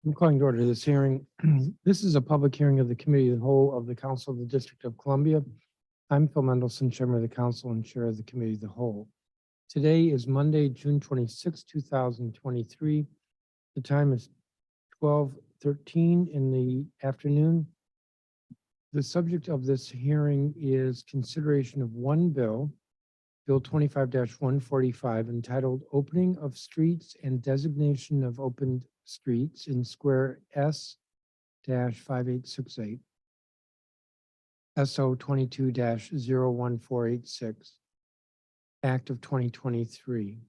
I'm calling to order this hearing. This is a public hearing of the Committee of the Whole of the Council of the District of Columbia. I'm Phil Mendelson, Chairman of the Council and Chair of the Committee of the Whole. Today is Monday, June 26, 2023. The time is 12:13 in the afternoon. The subject of this hearing is consideration of one bill, Bill 25-145, entitled Opening of Streets and Designation of Opened Streets in Square S-5868, SO 22-01486, Act of 2023.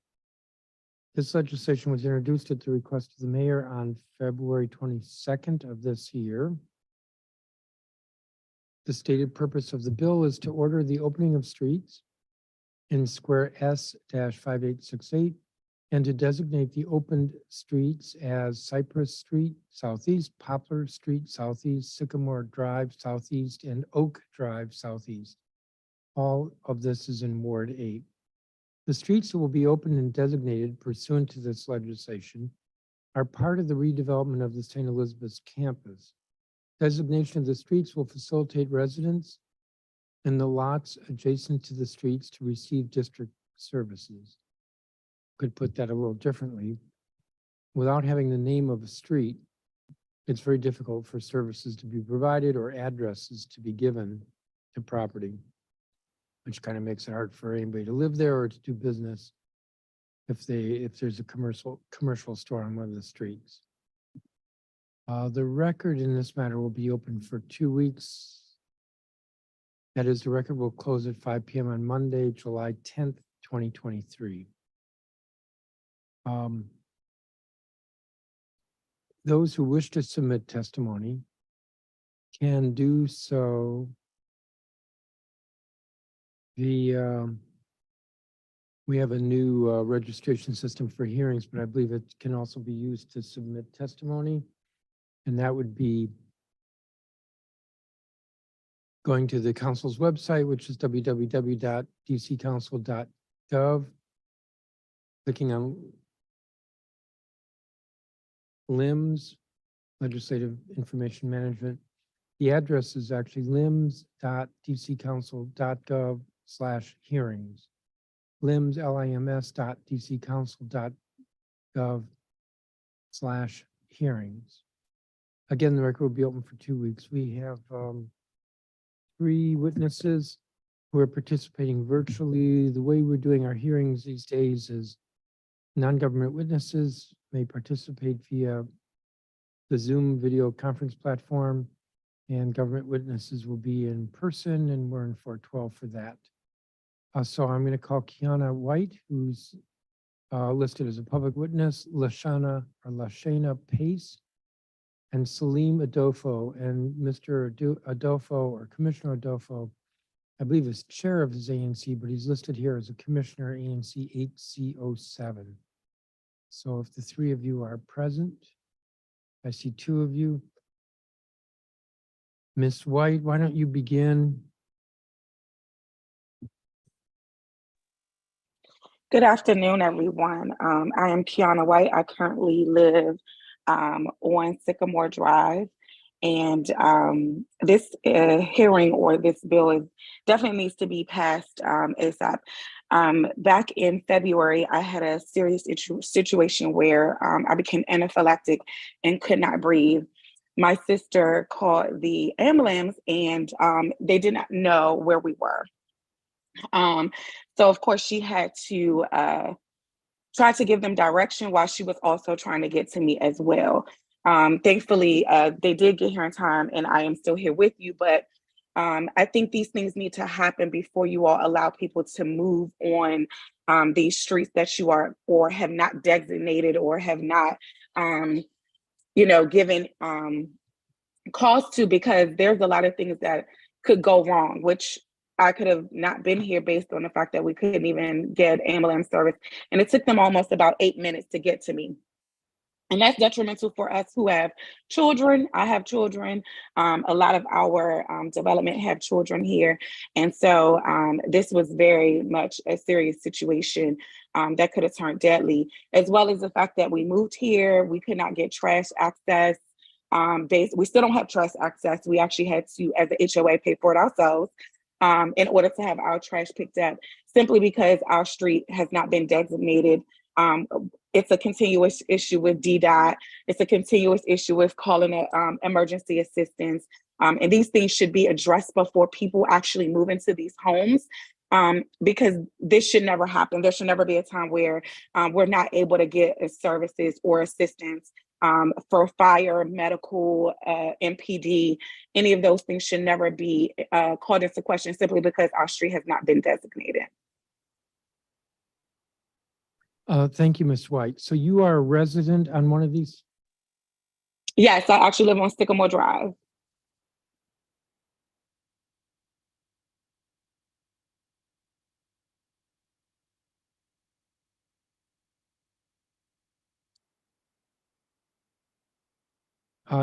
This legislation was introduced at the request of the mayor on February 22nd of this year. The stated purpose of the bill is to order the opening of streets in Square S-5868 and to designate the opened streets as Cypress Street Southeast, Poplar Street Southeast, Sycamore Drive Southeast, and Oak Drive Southeast. All of this is in Ward 8. The streets that will be opened and designated pursuant to this legislation are part of the redevelopment of the St. Elizabeth's campus. Designation of the streets will facilitate residents in the lots adjacent to the streets to receive district services. Could put that a little differently. Without having the name of a street, it's very difficult for services to be provided or addresses to be given to property, which kind of makes it hard for anybody to live there or to do business if there's a commercial store on one of the streets. The record in this matter will be open for 2 weeks. That is, the record will close at 5 p.m. on Monday, July 10th, 2023. Those who wish to submit testimony can do so. We have a new registration system for hearings, but I believe it can also be used to submit testimony. And that would be going to the council's website, which is www.dccouncil.gov, clicking on LIMS, Legislative Information Management. The address is actually lims.dccouncil.gov/hearings. LIMS, lims.dccouncil.gov/hearings. Again, the record will be open for 2 weeks. We have 3 witnesses who are participating virtually. The way we're doing our hearings these days is non-government witnesses may participate via the Zoom video conference platform, and government witnesses will be in person, and we're in 412 for that. So I'm going to call Kiana White, who's listed as a public witness, Lashana Pace, and Salim Adolfo. And Mr. Adolfo, or Commissioner Adolfo, I believe is chair of his ANC, but he's listed here as a commissioner, ANC 8C07. So if the 3 of you are present, I see 2 of you. Ms. White, why don't you begin? Good afternoon, everyone. I am Kiana White. I currently live on Sycamore Drive, and this hearing, or this bill, definitely needs to be passed ASAP. Back in February, I had a serious situation where I became anaphylactic and could not breathe. My sister called the ambulance, and they did not know where we were. So of course she had to try to give them direction while she was also trying to get to me as well. Thankfully, they did get here in time, and I am still here with you, but I think these things need to happen before you all allow people to move on these streets that you are or have not designated or have not, given calls to, because there's a lot of things that could go wrong, which I could have not been here based on the fact that we couldn't even get ambulance service. And it took them almost about 8 minutes to get to me. And that's detrimental for us who have children. I have children. A lot of our development have children here. And so this was very much a serious situation that could have turned deadly, as well as the fact that we moved here, we could not get trash access. We still don't have trash access. We actually had to, as the HOA, pay for it ourselves in order to have our trash picked up, simply because our street has not been designated. It's a continuous issue with DDOT. It's a continuous issue with calling it emergency assistance. And these things should be addressed before people actually move into these homes, because this should never happen. There should never be a time where we're not able to get services or assistance for fire, medical, MPD. Any of those things should never be called into question simply because our street has not been designated. Thank you, Ms. White. So you are a resident on one of these? Yes, I actually live on Sycamore Drive.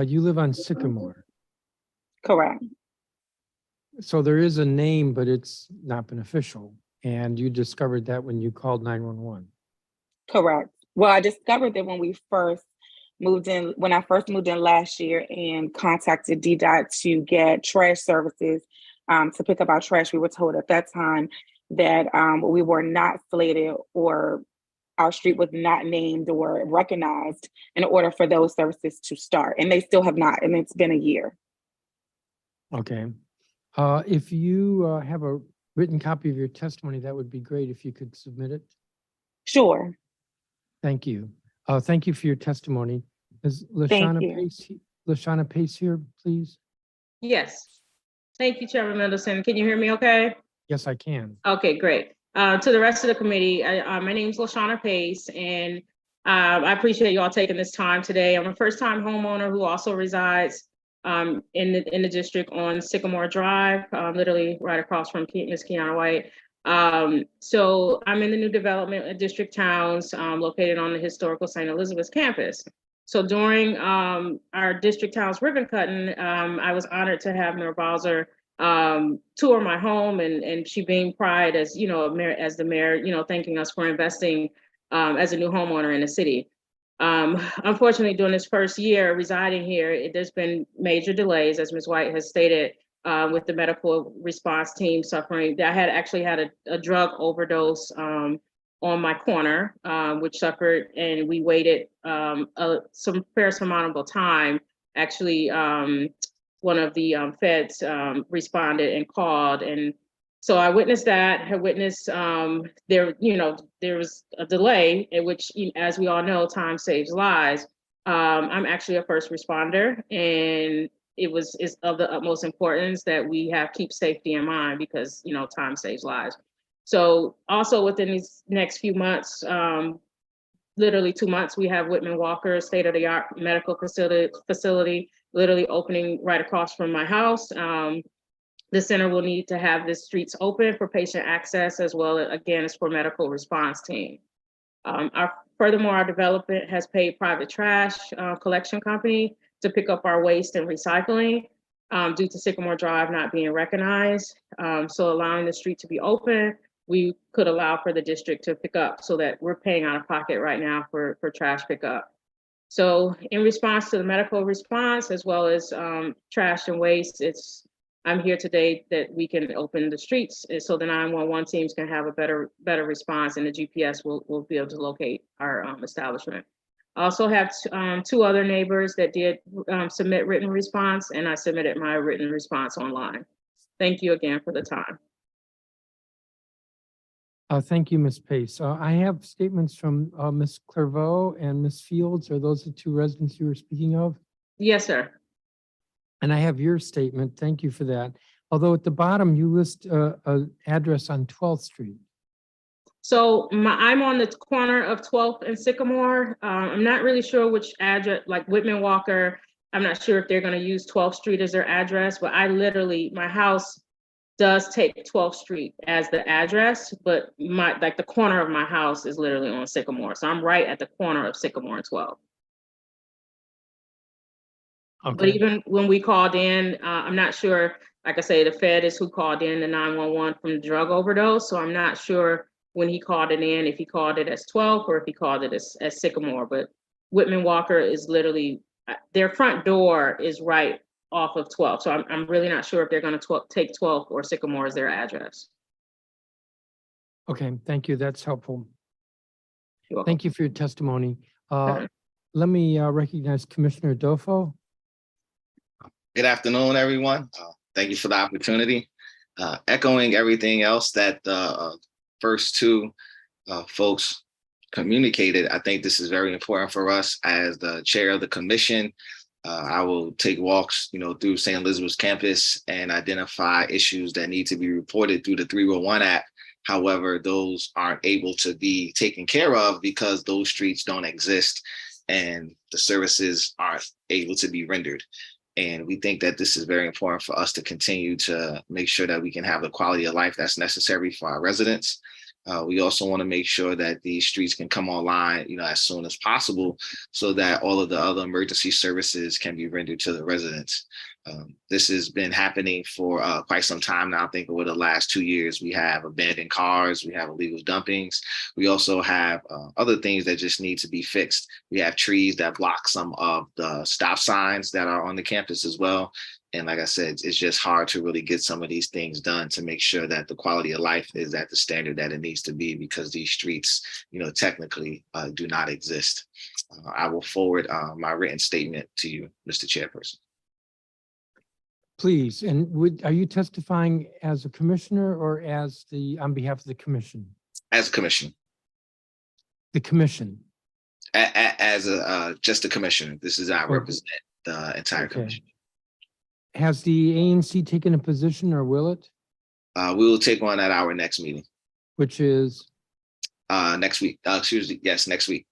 You live on Sycamore. Correct. So there is a name, but it's not been official. And you discovered that when you called 911. Correct. Well, I discovered that when we first moved in, when I first moved in last year and contacted DDOT to get trash services to pick up our trash. We were told at that time that we were not slated, or our street was not named or recognized in order for those services to start. And they still have not, and it's been a year. Okay. If you have a written copy of your testimony, that would be great if you could submit it. Sure. Thank you. Thank you for your testimony. Is Thank LaShawna you. Pace, LaShawna Pace here, please? Yes. Thank you, Chairman Mendelson. Can you hear me okay? Yes, I can. Okay, great. To the rest of the committee, my name is LaShawna Pace, and I appreciate you all taking this time today. I'm a first-time homeowner who also resides in the district on Sycamore Drive, literally right across from Ms. Kiana White. So I'm in the new development of District Towns, located on the historical St. Elizabeth's campus. So during our District Towns ribbon cutting, I was honored to have Mayor Bowser tour my home, and she beamed pride as, you know, as the mayor, you know, thanking us for investing as a new homeowner in the city. Unfortunately, during this first year residing here, there's been major delays, as Ms. White has stated, with the medical response team suffering. I had actually had a drug overdose on my corner, which suffered, and we waited some fair surmountable time. Actually, one of the feds responded and called, and so I witnessed that. I witnessed there was a delay in which, as we all know, time saves lives. I'm actually a first responder, and it's of the utmost importance that we keep safety in mind, because, you know, time saves lives. So also within these next few months, literally 2 months, we have Whitman Walker state-of-the-art medical facility literally opening right across from my house. The center will need to have the streets open for patient access, as well as, again, as for medical response team. Furthermore, our development has paid private trash collection company to pick up our waste and recycling due to Sycamore Drive not being recognized. So allowing the street to be open, we could allow for the district to pick up, so that we're paying out of pocket right now for trash pickup. So in response to the medical response, as well as trash and waste, I'm here today that we can open the streets so the 911 teams can have a better response, and the GPS will be able to locate our establishment. I also have two other neighbors that did submit written response, and I submitted my written response online. Thank you again for the time. Thank you, Ms. Pace. I have statements from Ms. Clairvaux and Ms. Fields. Are those the two residents you were speaking of? Yes, sir. And I have your statement. Thank you for that. Although at the bottom, you list an address on 12th Street. So I'm on the corner of 12th and Sycamore. I'm not really sure which address, like Whitman Walker. I'm not sure if they're going to use 12th Street as their address, but my house does take 12th Street as the address, but the corner of my house is literally on Sycamore. So I'm right at the corner of Sycamore and 12th. Okay. But even when we called in, I'm not sure, like I say, the Fed is who called in the 911 from the drug overdose. So I'm not sure when he called it in, if he called it as 12th or if he called it as Sycamore. But Whitman Walker is literally, their front door is right off of 12th. So I'm really not sure if they're going to take 12th or Sycamore as their address. Okay, thank you. That's helpful. You're welcome. Thank you for your testimony. Okay. Let me recognize Commissioner Adolfo. Good afternoon, everyone. Thank you for the opportunity. Echoing everything else that the first two folks communicated, I think this is very important for us as the chair of the commission. I will take walks, through St. Elizabeth's campus and identify issues that need to be reported through the 311 app. However, those aren't able to be taken care of because those streets don't exist and the services aren't able to be rendered. And we think that this is very important for us to continue to make sure that we can have the quality of life that's necessary for our residents. We also want to make sure that these streets can come online, as soon as possible so that all of the other emergency services can be rendered to the residents. This has been happening for quite some time now. I think over the last 2 years, we have abandoned cars, we have illegal dumpings. We also have other things that just need to be fixed. We have trees that block some of the stop signs that are on the campus as well. And like I said, it's just hard to really get some of these things done to make sure that the quality of life is at the standard that it needs to be because these streets, technically do not exist. I will forward my written statement to you, Mr. Chairperson. Please, and are you testifying as a commissioner or on behalf of the commission? As a commission. The commission. As just a commissioner. This is I represent the entire commission. Has the ANC taken a position or will it? We will take one at our next meeting. Which is? Next week. Yes, next week.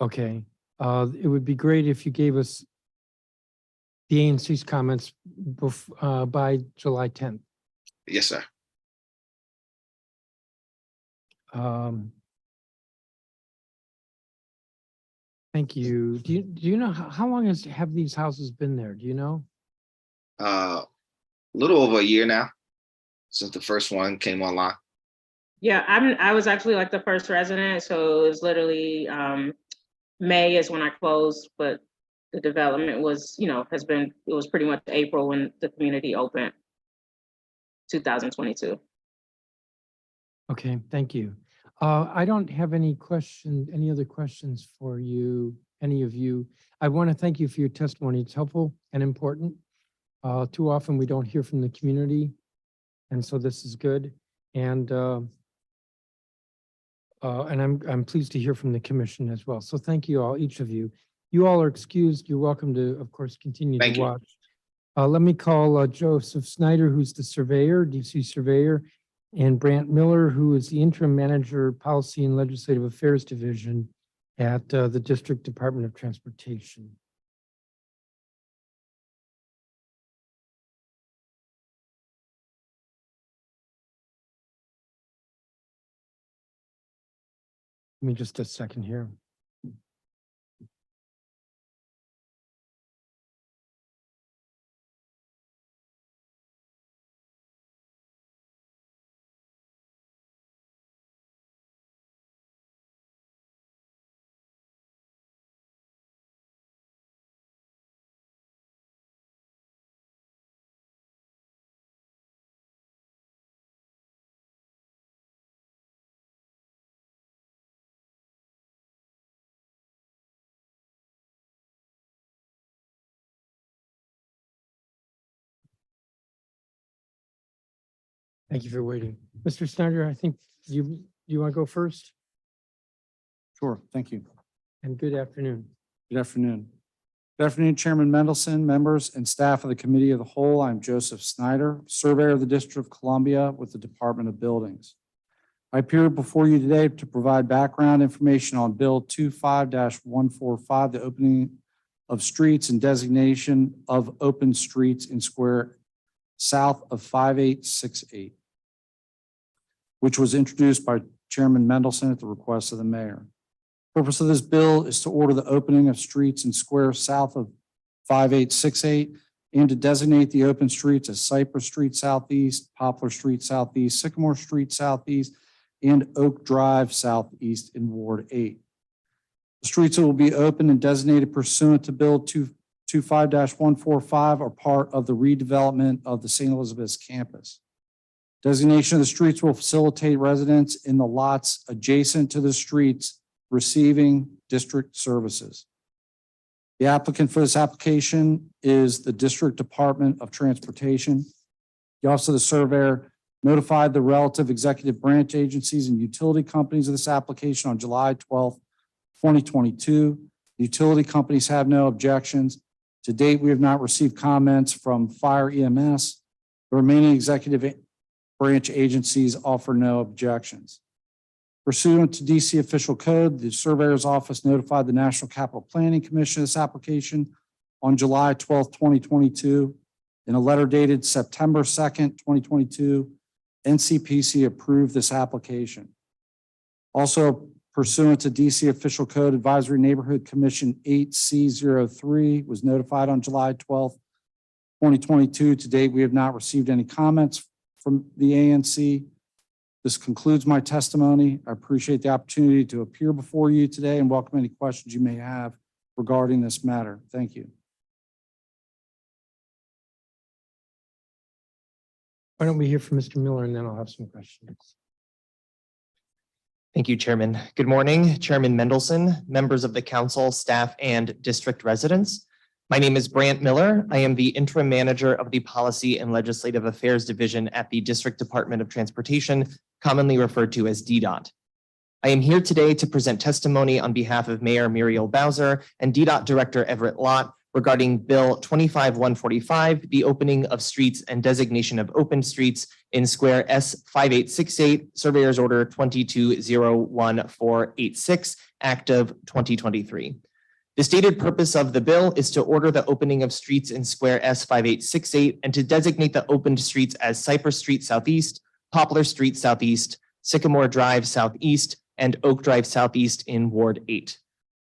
Okay. It would be great if you gave us the ANC's comments by July 10th. Yes, sir. Thank you. Do you know how long have these houses been there? Do you know? A little over a year now since the first one came online. Yeah, I was actually like the first resident, so it was literally May is when I closed, but the development was, it was pretty much April when the community opened, 2022. Okay, thank you. I don't have any other questions for you, any of you. I want to thank you for your testimony. It's helpful and important. Too often we don't hear from the community, and so this is good. And I'm pleased to hear from the commission as well. So thank you all, each of you. You all are excused. You're welcome to, of course, continue to watch. Let me call Joseph Snyder, who's the surveyor, DC surveyor, and Brant Miller, who is the interim manager, policy and legislative affairs division at the District Department of Transportation. Give me just a second here. Thank you for waiting. Mr. Snyder, I think you want to go first? Sure, thank you. And good afternoon. Good afternoon. Good afternoon, Chairman Mendelson, members and staff of the Committee of the Whole. I'm Joseph Snyder, surveyor of the District of Columbia with the Department of Buildings. I appear before you today to provide background information on Bill 25-145, the opening of streets and designation of open streets in square south of 5868, which was introduced by Chairman Mendelson at the request of the mayor. Purpose of this bill is to order the opening of streets and squares south of 5868 and to designate the open streets as Cypress Street Southeast, Poplar Street Southeast, Sycamore Street Southeast, and Oak Drive Southeast in Ward 8. The streets that will be opened and designated pursuant to Bill 225-145 are part of the redevelopment of the St. Elizabeth's campus. Designation of the streets will facilitate residents in the lots adjacent to the streets receiving district services. The applicant for this application is the District Department of Transportation. The Office of the Surveyor notified the relative executive branch agencies and utility companies of this application on July 12th, 2022. The utility companies have no objections. To date, we have not received comments from Fire EMS. The remaining executive branch agencies offer no objections. Pursuant to DC official code, the Surveyor's Office notified the National Capital Planning Commission of this application on July 12th, 2022. In a letter dated September 2nd, 2022, NCPC approved this application. Also pursuant to DC official code, Advisory Neighborhood Commission 8C03 was notified on July 12th, 2022. To date, we have not received any comments from the ANC. This concludes my testimony. I appreciate the opportunity to appear before you today and welcome any questions you may have regarding this matter. Thank you. Why don't we hear from Mr. Miller and then I'll have some questions. Thank you, Chairman. Good morning, Chairman Mendelson, members of the council, staff, and district residents. My name is Brant Miller. I am the interim manager of the Policy and Legislative Affairs Division at the District Department of Transportation, commonly referred to as DDOT. I am here today to present testimony on behalf of Mayor Muriel Bowser and DDOT Director Everett Lott regarding Bill 25145, the opening of streets and designation of open streets in Square S5868, Surveyor's Order 22-01486, Act of 2023. The stated purpose of the bill is to order the opening of streets in Square S5868 and to designate the opened streets as Cypress Street Southeast, Poplar Street Southeast, Sycamore Drive Southeast, and Oak Drive Southeast in Ward 8.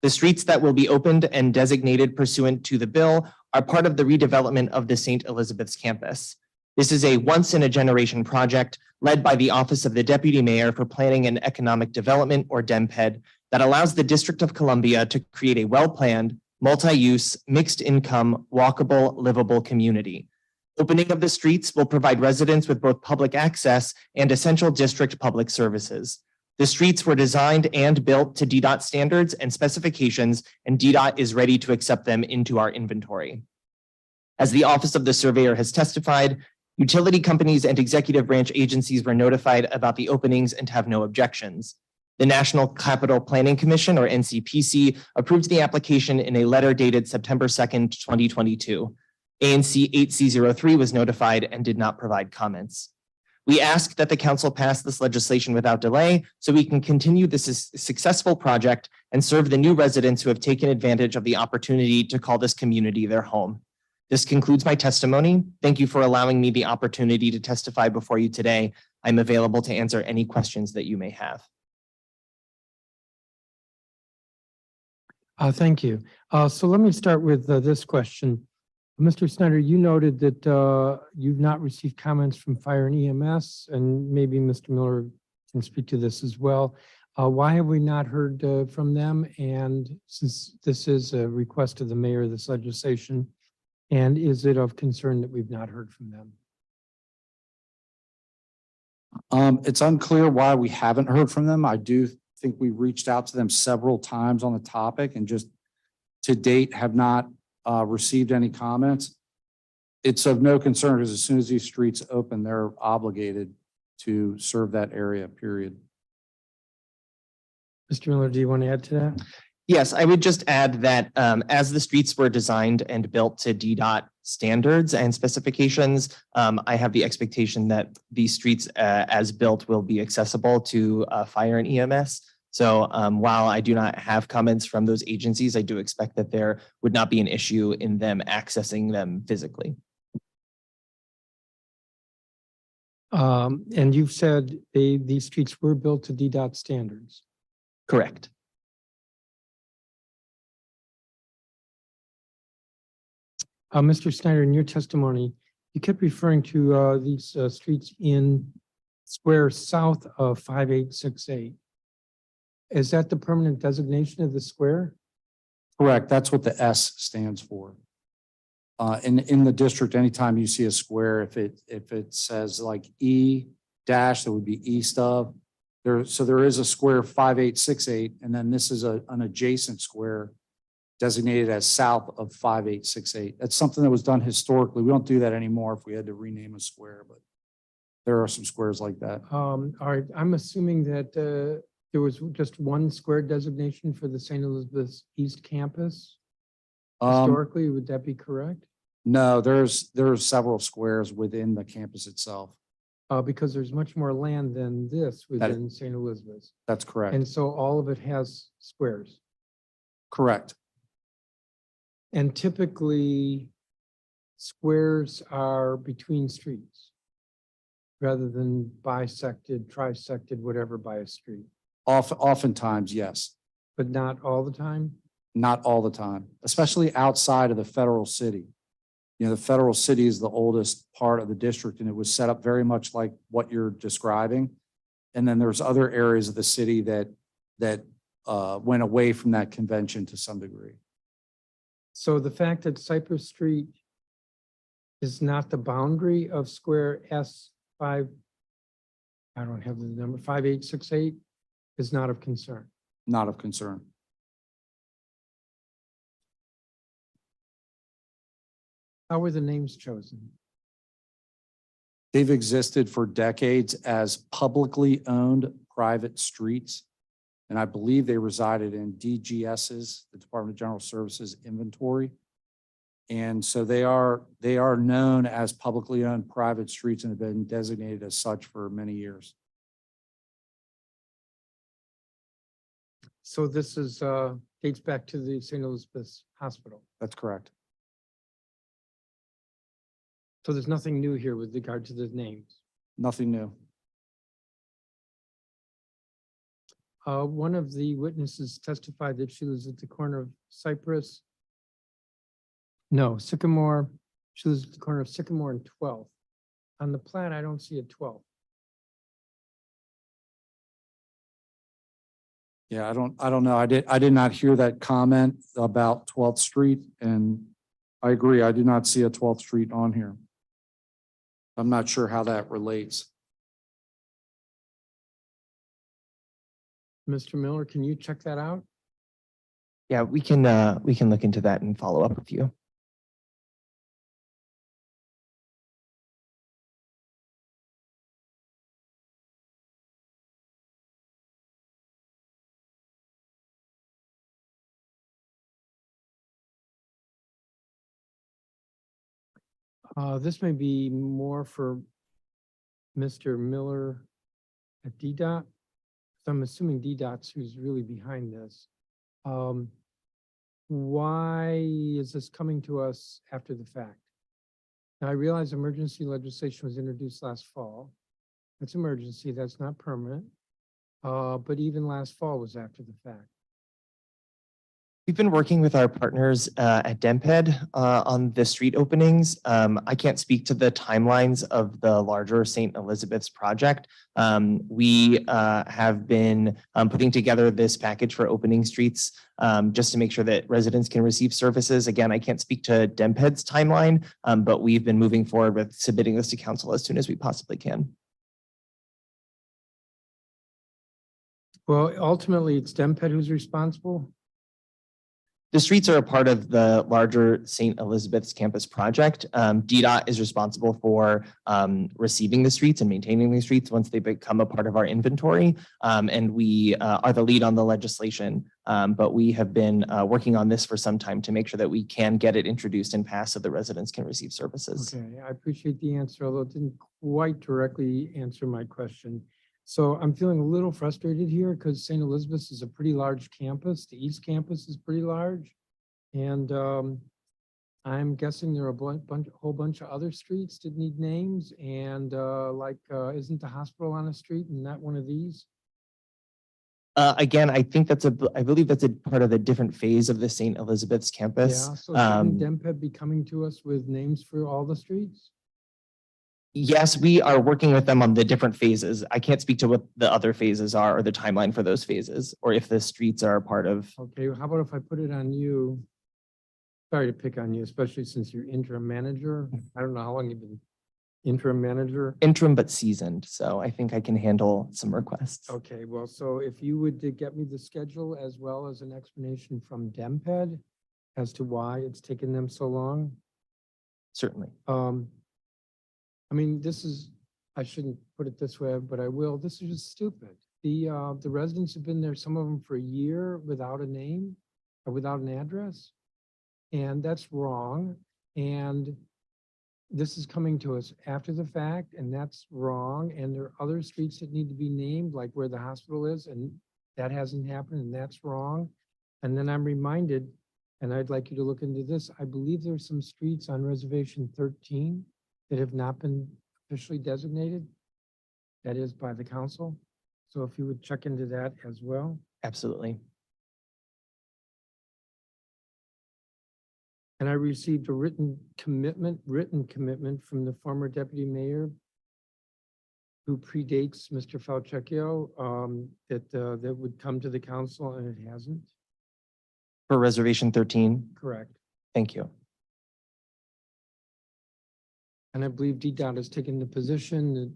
The streets that will be opened and designated pursuant to the bill are part of the redevelopment of the St. Elizabeth's campus. This is a once-in-a-generation project led by the Office of the Deputy Mayor for Planning and Economic Development, or DEMPED, that allows the District of Columbia to create a well-planned, multi-use, mixed-income, walkable, livable community. Opening of the streets will provide residents with both public access and essential district public services. The streets were designed and built to DDOT standards and specifications, and DDOT is ready to accept them into our inventory. As the Office of the Surveyor has testified, utility companies and executive branch agencies were notified about the openings and have no objections. The National Capital Planning Commission, or NCPC, approved the application in a letter dated September 2nd, 2022. ANC 8C03 was notified and did not provide comments. We ask that the council pass this legislation without delay so we can continue this successful project and serve the new residents who have taken advantage of the opportunity to call this community their home. This concludes my testimony. Thank you for allowing me the opportunity to testify before you today. I'm available to answer any questions that you may have. Thank you. So let me start with this question. Mr. Snyder, you noted that you've not received comments from Fire and EMS, and maybe Mr. Miller can speak to this as well. Why have we not heard from them? And since this is a request of the mayor, this legislation, and is it of concern that we've not heard from them? It's unclear why we haven't heard from them. I do think we reached out to them several times on the topic and just to date have not received any comments. It's of no concern because as soon as these streets open, they're obligated to serve that area, period. Mr. Miller, do you want to add to that? Yes, I would just add that as the streets were designed and built to DDOT standards and specifications, I have the expectation that these streets as built will be accessible to fire and EMS. So while I do not have comments from those agencies, I do expect that there would not be an issue in them accessing them physically. And you've said these streets were built to DDOT standards. Correct. Mr. Snyder, in your testimony, you kept referring to these streets in square south of 5868. Is that the permanent designation of the square? Correct. That's what the S stands for. In the district, anytime you see a square, if it says like E dash, that would be east of. So there is a square 5868, and then this is an adjacent square designated as south of 5868. That's something that was done historically. We don't do that anymore if we had to rename a square, but there are some squares like that. All right, I'm assuming that there was just one square designation for the St. Elizabeth's East Campus. Historically, would that be correct? No, there are several squares within the campus itself. Because there's much more land than this within St. Elizabeth's. That's correct. And so all of it has squares. Correct. And typically, squares are between streets rather than bisected, trisected, whatever by a street, Oftentimes, yes. but not all the time. Not all the time, especially outside of the federal city. You know, the federal city is the oldest part of the district, and it was set up very much like what you're describing. And then there's other areas of the city that went away from that convention to some degree. So the fact that Cypress Street is not the boundary of square S5, I don't have the number, 5868, is not of concern. Not of concern. How were the names chosen? They've existed for decades as publicly owned private streets. And I believe they resided in DGS's, the Department of General Services inventory. And so they are known as publicly owned private streets and have been designated as such for many years. So this is dates back to the St. Elizabeth's Hospital. That's correct. So there's nothing new here with regard to the names. Nothing new. One of the witnesses testified that she was at the corner of Cypress. No, Sycamore. She was at the corner of Sycamore and 12th. On the plan, I don't see a 12th. Yeah, I don't know. I did not hear that comment about 12th Street, and I agree. I do not see a 12th Street on here. I'm not sure how that relates. Mr. Miller, can you check that out? Yeah, we can look into that and follow up with you. This may be more for Mr. Miller at DDOT. So I'm assuming DDOT's who's really behind this. Why is this coming to us after the fact? Now, I realize emergency legislation was introduced last fall. That's emergency, that's not permanent. But even last fall was after the fact. We've been working with our partners at DEMPED on the street openings. I can't speak to the timelines of the larger St. Elizabeth's project. We have been putting together this package for opening streets just to make sure that residents can receive services. Again, I can't speak to DEMPED's timeline, but we've been moving forward with submitting this to council as soon as we possibly can. Well, ultimately, it's DEMPED who's responsible. The streets are a part of the larger St. Elizabeth's campus project. DDOT is responsible for receiving the streets and maintaining the streets once they become a part of our inventory. And we are the lead on the legislation, but we have been working on this for some time to make sure that we can get it introduced and passed so the residents can receive services. Okay, I appreciate the answer, although it didn't quite directly answer my question. So I'm feeling a little frustrated here because St. Elizabeth's is a pretty large campus. The East Campus is pretty large. And I'm guessing there are a whole bunch of other streets that need names. And isn't the hospital on a street and not one of these? Again, I believe that's a part of a different phase of the St. Elizabeth's campus. Yeah, so shouldn't DEMPED be coming to us with names for all the streets? Yes, we are working with them on the different phases. I can't speak to what the other phases are or the timeline for those phases, or if the streets are a part of. Okay, how about if I put it on you? Sorry to pick on you, especially since you're interim manager. I don't know how long you've been interim manager. Interim but seasoned, so I think I can handle some requests. Okay, well, so if you would get me the schedule as well as an explanation from DEMPED as to why it's taken them so long. Certainly. I mean, this is, I shouldn't put it this way, but I will. This is just stupid. The residents have been there, some of them for a year without a name or without an address. And that's wrong. And this is coming to us after the fact, and that's wrong. And there are other streets that need to be named, like where the hospital is, and that hasn't happened, and that's wrong. And then I'm reminded, and I'd like you to look into this, I believe there's some streets on Reservation 13 that have not been officially designated. That is by the council. So if you would check into that as well. Absolutely. And I received a written commitment from the former deputy mayor who predates Mr. Falchecchio, that would come to the council, and it hasn't. For Reservation 13, Correct. thank you. And I believe DDOT has taken the position that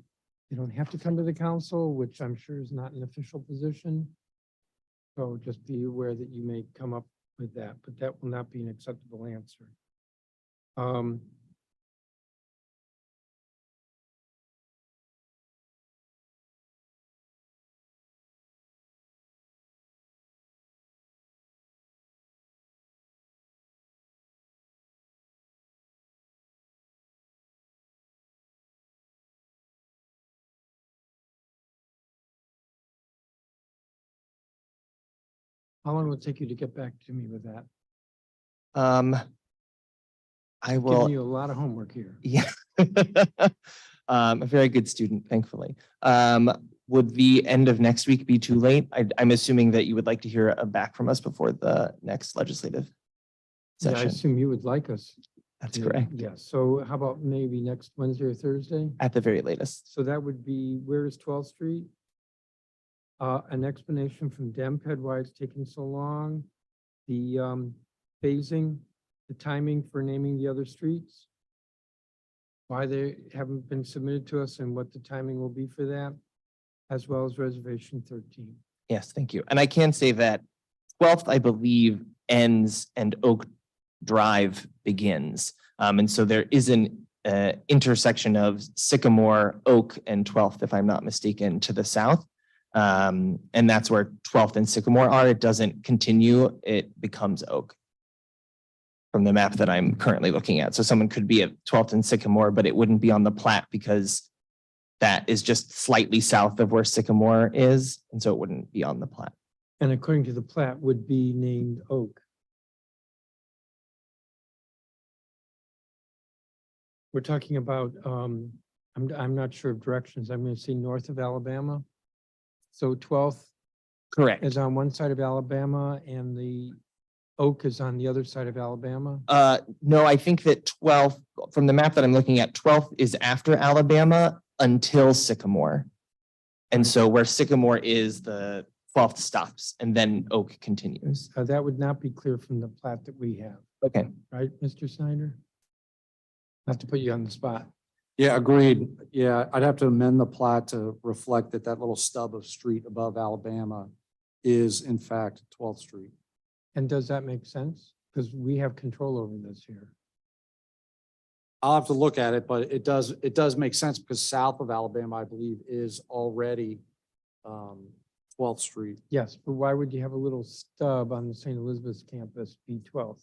you don't have to come to the council, which I'm sure is not an official position. So just be aware that you may come up with that, but that will not be an acceptable answer. How long will it take you to get back to me with that? I Giving will, you a lot of homework here. yeah. A very good student, thankfully. Would the end of next week be too late? I'm assuming that you would like to hear back from us before the next legislative Yeah, I session. assume you would like us. That's to- correct, Yeah, so how about maybe next Wednesday or Thursday? at the very latest. So that would be, where is 12th Street? An explanation from DEMPED why it's taking so long, the phasing, the timing for naming the other streets, why they haven't been submitted to us and what the timing will be for that, as well as Reservation 13. Yes, thank you. And I can say that 12th, I believe, ends and Oak Drive begins. And so there is an intersection of Sycamore, Oak, and 12th, if I'm not mistaken, to the south. And that's where 12th and Sycamore are. It doesn't continue, it becomes Oak from the map that I'm currently looking at. So someone could be at 12th and Sycamore, but it wouldn't be on the plat because that is just slightly south of where Sycamore is. And so it wouldn't be on the plat. And according to the plat, would be named Oak. We're talking about, I'm not sure of directions. I'm going to say north of Alabama. So 12th Correct. is on one side of Alabama and the Oak is on the other side of Alabama. No, I think that 12th, from the map that I'm looking at, 12th is after Alabama until Sycamore. And so where Sycamore is, the 12th stops and then Oak continues. That would not be clear from the plat that we have, Okay, right, Mr. Snyder? Not to put you on the spot. Yeah, agreed. Yeah, I'd have to amend the plat to reflect that that little stub of street above Alabama is in fact 12th Street. And does that make sense? Because we have control over this here. I'll have to look at it, but it does make sense because south of Alabama, I believe, is already 12th Street. Yes, but why would you have a little stub on the St. Elizabeth's campus be 12th?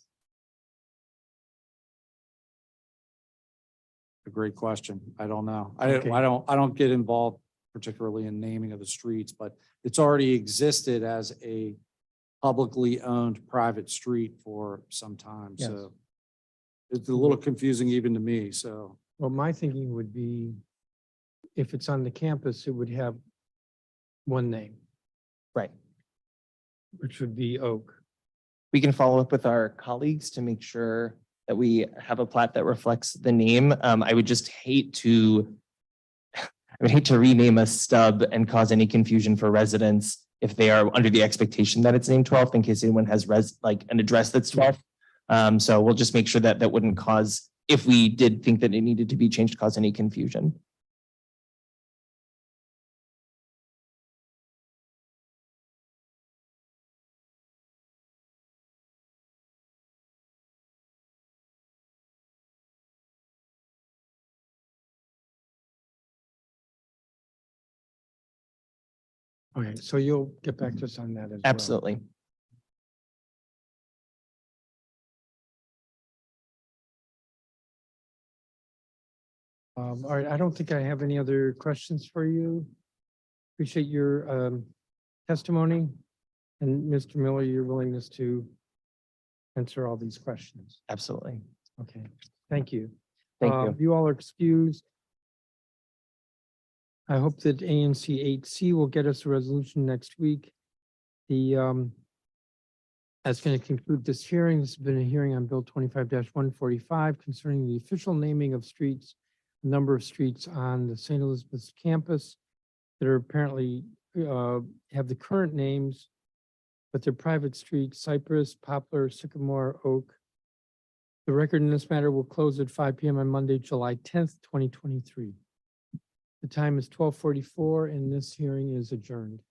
A great question. I don't know. I Okay. don't get involved particularly in naming of the streets, but it's already existed as a publicly owned private street for some time, Yes. so it's a little confusing even to me, so. Well, my thinking would be, if it's on the campus, it would have one name, right. which would be Oak. We can follow up with our colleagues to make sure that we have a plat that reflects the name. I would just hate to would hate to rename a stub and cause any confusion for residents if they are under the expectation that it's named 12th, in case anyone has like an address that's 12th. So we'll just make sure that that wouldn't cause, if we did think that it needed to be changed, cause any confusion. Okay, so you'll get back to us on that as well. Absolutely. All right, I don't think I have any other questions for you. Appreciate your testimony and Mr. Miller, your willingness to answer all these questions. Absolutely. Okay, thank you. Thank you. You all are excused. I hope that ANC 8C will get us a resolution next week. That's going to conclude this hearing. This has been a hearing on Bill 25-145 concerning the official naming of streets, number of streets on the St. Elizabeth's campus that are apparently have the current names, but they're private streets: Cypress, Poplar, Sycamore, Oak. The record in this matter will close at 5 p.m. on Monday, July 10th, 2023. The time is 12:44 and this hearing is adjourned.